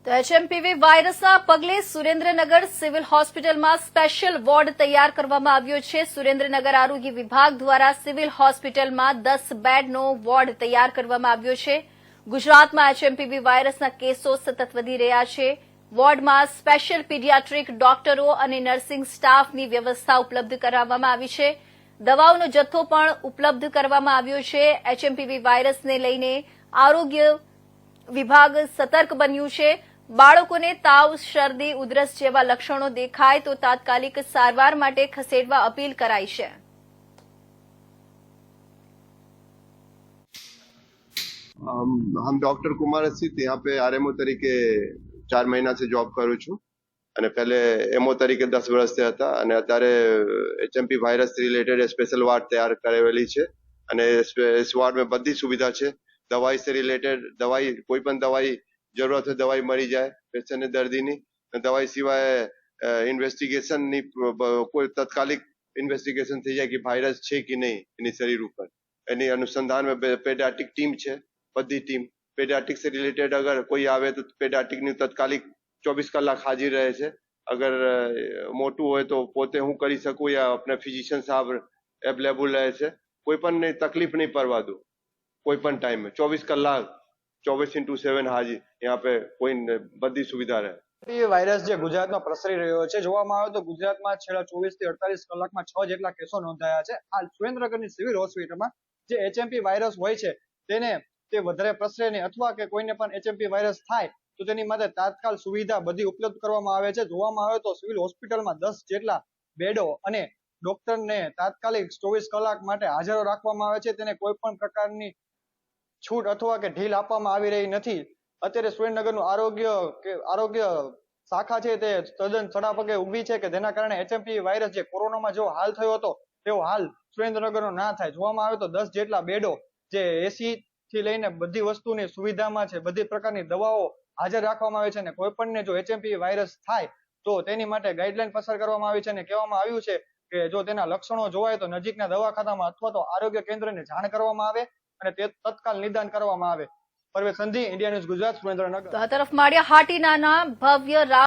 તો એચએમપીવી વાયરસના પગલે સુરેન્દ્રનગર સિવિલ હોસ્પિટલમાં સ્પેશિયલ વોર્ડ તૈયાર કરવામાં આવ્યો છે। સુરેન્દ્રનગર આરોગ્ય વિભાગ દ્વારા સિવિલ હોસ્પિટલમાં 10 બેડનો વોર્ડ તૈયાર કરવામાં આવ્યો છે। ગુજરાતમાં એચએમપીવી વાયરસના કેસો સતત વધી રહ્યા છે। વોર્ડમાં સ્પેશિયલ પીડિયાટ્રિક ડોક્ટરો અને નર્સિંગ સ્ટાફની વ્યવસ્થા ઉપલબ્ધ કરાવવામાં આવી છે। દવાઓનો જથ્થો પણ ઉપલબ્ધ કરવામાં આવ્યો છે। એચએમપીવી વાયરસને લઈને આરોગ્ય વિભાગ સતર્ક બન્યું છે। બાળકોને તાવ, શરદી, ઉધરસ જેવા લક્ષણો દેખાય તો તાત્કાલિક સારવાર માટે ખસેડવા અપીલ કરાઈ છે। हम डॉक्टर कुमार अस्थित यहाँ पे आरएमओ तरीके 4 महीना से जॉब करूँ છું અને પહેલે એમઓ તરીકે 10 વર્ષથી હતા અને અત્યારે HMP virus related special ward તૈયાર કરેલી છે અને इस वार्ड में બધી સુવિધા છે। દવાઈ से रिलेटेड દવાઈ કોઈ પણ દવાઈ જરૂરત હોય દવાઈ મળી જાય પેશન્ટને દર્દીની। દવાઈ સિવાય ઇન્વેસ્ટિગેશનની કોઈ તાત્કાલિક ઇન્વેસ્ટિગેશન થઈ જાય કે વાયરસ છે કે નહીં એની શરીર ઉપર, એની અનુસંધાન में પેડિયાટ્રિક ટીમ છે। બધી ટીમ પેડિયાટ્રિક से रिलेटेड अगर कोई આવે તો પેડિયાટ્રિકની તાત્કાલિક 24 કલાક હાજર રહે છે। અગર મોટું હોય તો પોતે હું કરી શકું યા अपने ફિઝિશિયન સાહેબ અવેલેબલ રહે છે। કોઈ પણ તકલીફ નહીં પડવા દો, કોઈ પણ ટાઈમ में 24 કલાક 24x7 હાજર यहाँ पे કોઈ બધી સુવિધા રહે। વાયરસ જે ગુજરાતમાં પ્રસરી રહ્યો છે, જોવામાં આવે તો ગુજરાતમાં છેલ્લા 24 થી 48 કલાકમાં 6 જેટલા કેસો નોંધાયા છે। હાલ સુરેન્દ્રનગરની સિવિલ હોસ્પિટલમાં જે એચએમપી વાયરસ હોય છે તેને તે વધારે પ્રસરે નહીં અથવા કે કોઈને પણ એચએમપી વાયરસ થાય તો તેની માટે તાત્કાલ સુવિધા બધી ઉપલબ્ધ કરવામાં આવે છે। જોવામાં આવે તો સિવિલ હોસ્પિટલમાં 10 જેટલા બેડો અને ડોક્ટરને તાત્કાલિક 24 કલાક માટે હાજર રાખવામાં આવે છે। તેને કોઈ પણ પ્રકારની છૂટ અથવા કે ઢીલ આપવામાં આવી રહી નથી। અત્યારે સુરેન્દ્રનગરનું આરોગ્ય શાખા છે તે તદ્દન સડાપગે ઊભી છે કે જેના કારણે એચએમપી વાયરસ જે કોરોનામાં જેવો હાલ થયો હતો તેવો હાલ સુરેન્દ્રનગરનો ના થાય। જોવામાં આવે તો 10 જેટલા બેડો જે એસી થી લઈને બધી વસ્તુની સુવિધામાં છે, બધી પ્રકારની દવાઓ હાજર રાખવામાં આવે છે અને કોઈ પણને જો એચએમપી વાયરસ થાય તો તેની માટે ગાઈડલાઈન પસાર કરવામાં આવી છે અને કહેવામાં આવ્યું છે કે જો તેના લક્ષણો જોવાય તો નજીકના દવાખાનામાં અથવા તો આરોગ્ય કેન્દ્રને જાણ કરવામાં આવે અને તે તત્કાલ નિદાન કરવામાં આવે। Parvesh Sandhi, India News Gujarat, Surendranagar. તો આ તરફ માળિયા હાટીનાના ભવ્ય